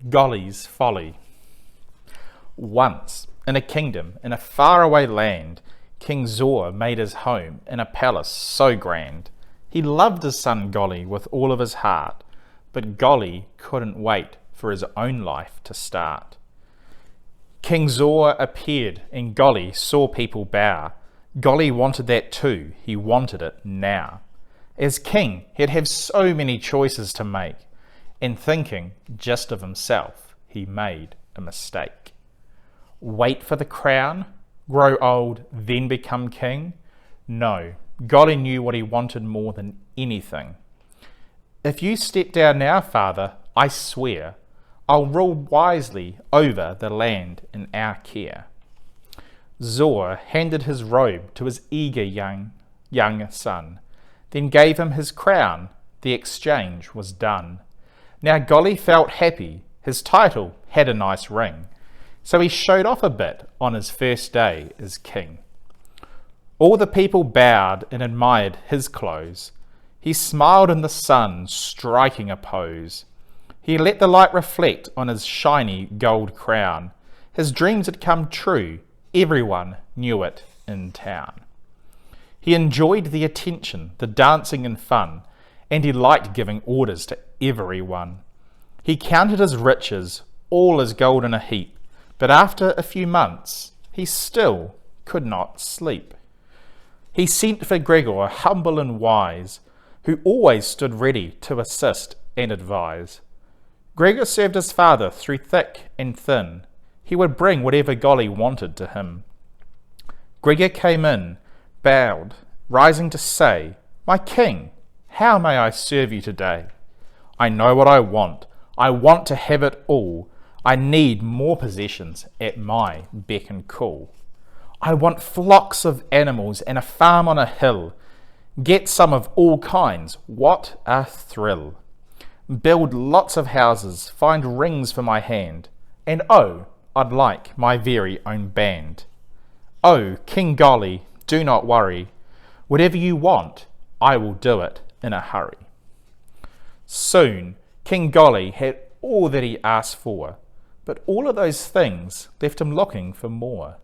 Gollys Folly. Once, in a kingdom in a faraway land, King Zor made his home in a palace so grand. He loved his son Golly with all of his heart, but Golly couldn't wait for his own life to start. King Zor appeared and Golly saw people bow. Golly wanted that too, he wanted it now. As king, he'd have so many choices to make, and thinking just of himself, he made a mistake. Wait for the crown? Grow old, then become king? No, Golly knew what he wanted more than anything. If you step down now, father, I swear, I'll rule wisely over the land in our care. Zor handed his robe to his eager young son, then gave him his crown. The exchange was done. Now Golly felt happy, his title had a nice ring, so he showed off a bit on his first day as king. All the people bowed and admired his clothes. He smiled in the sun, striking a pose. He let the light reflect on his shiny gold crown. His dreams had come true, everyone knew it in town. He enjoyed the attention, the dancing and fun, and he liked giving orders to everyone. He counted his riches, all his gold in a heap, but after a few months, he still could not sleep. He sent for Gregor, humble and wise, who always stood ready to assist and advise. Gregor served his father through thick and thin. He would bring whatever Golly wanted to him. Gregor came in, bowed, rising to say, "My king, how may I serve you today? I know what I want. I want to have it all. I need more possessions at my beck and call. I want flocks of animals and a farm on a hill. Get some of all kinds. What a thrill. Build lots of houses, find rings for my hand. And oh, I'd like my very own band. Oh, King Golly, do not worry. Whatever you want, I will do it in a hurry." Soon, King Golly had all that he asked for, but all of those things left him looking for more.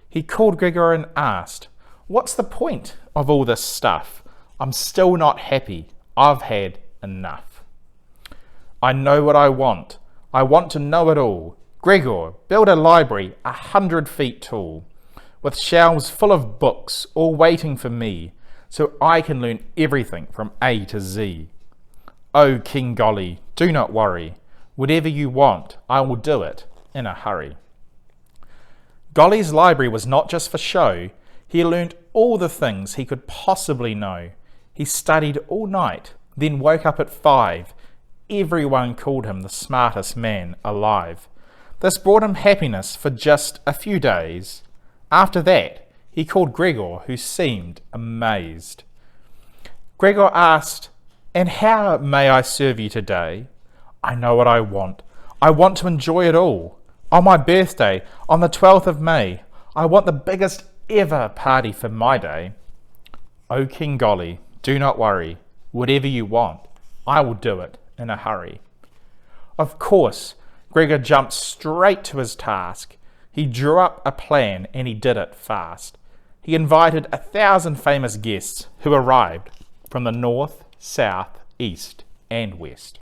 He called Gregor and asked, "What's the point of all this stuff? I'm still not happy. I've had enough. I know what I want. I want to know it all. Gregor, build a library 100 feet tall, with shelves full of books all waiting for me, so I can learn everything from A to Z. Oh, King Golly, do not worry. Whatever you want, I will do it in a hurry." Gollys Library was not just for show. He learned all the things he could possibly know. He studied all night, then woke up at 5. Everyone called him the smartest man alive. This brought him happiness for just a few days. After that, he called Gregor, who seemed amazed. Gregor asked, "And how may I serve you today? I know what I want. I want to enjoy it all. On my birthday, on the 12th of May, I want the biggest ever party for my day. Oh, King Golly, do not worry. Whatever you want, I will do it in a hurry." Of course, Gregor jumped straight to his task. He drew up a plan and he did it fast. He invited 1,000 famous guests who arrived from the north, south, east, and west.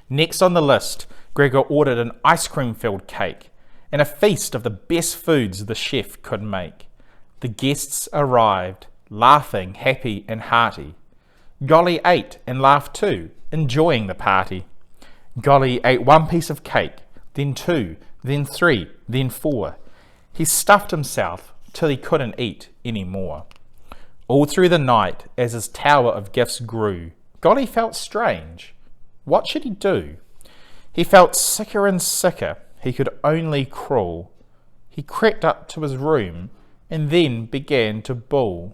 Next on the list, Gregor ordered an ice cream-filled cake and a feast of the best foods the chef could make. The guests arrived, laughing, happy and hearty. Golly ate and laughed too, enjoying the party. Golly ate one piece of cake, then 2, then 3, then 4. He stuffed himself till he couldn't eat any more. All through the night, as his tower of gifts grew, Golly felt strange. What should he do? He felt sicker and sicker. He could only crawl. He crept up to his room and then began to bawl.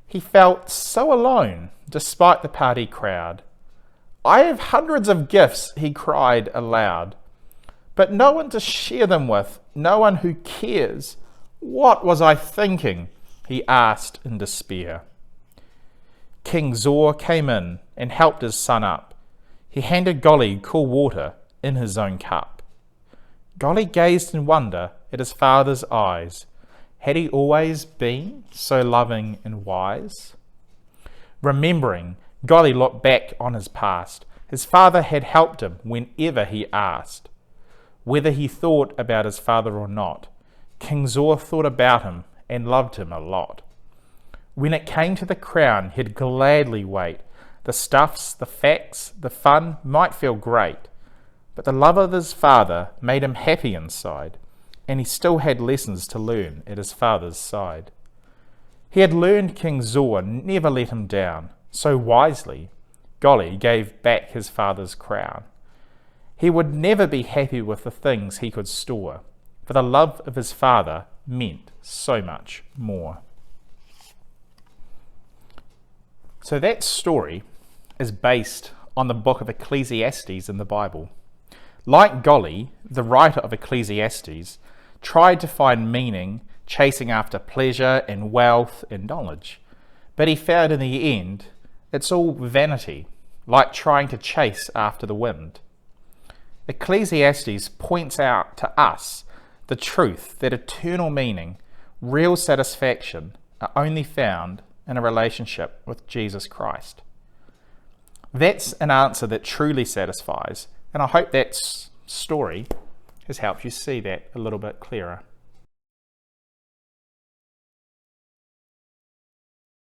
He felt so alone, despite the party crowd. "I have hundreds of gifts," he cried aloud, "but no one to share them with, no one who cares. What was I thinking?" he asked in despair. King Zor came in and helped his son up. He handed Golly cool water in his own cup. Golly gazed in wonder at his father's eyes. Had he always been so loving and wise? Remembering, Golly looked back on his past. His father had helped him whenever he asked. Whether he thought about his father or not, King Zor thought about him and loved him a lot. When it came to the crown, he'd gladly wait. The stuffs, the facts, the fun might feel great, but the love of his father made him happy inside, and he still had lessons to learn at his father's side. He had learned King Zor never let him down, so wisely Golly gave back his father's crown. He would never be happy with the things he could store, for the love of his father meant so much more. So that story is based on the book of Ecclesiastes in the Bible. Like Golly, the writer of Ecclesiastes tried to find meaning chasing after pleasure and wealth and knowledge, but he found in the end it's all vanity, like trying to chase after the wind. Ecclesiastes points out to us the truth that eternal meaning, real satisfaction, are only found in a relationship with Jesus Christ. That's an answer that truly satisfies, and I hope that story has helped you see that a little bit clearer.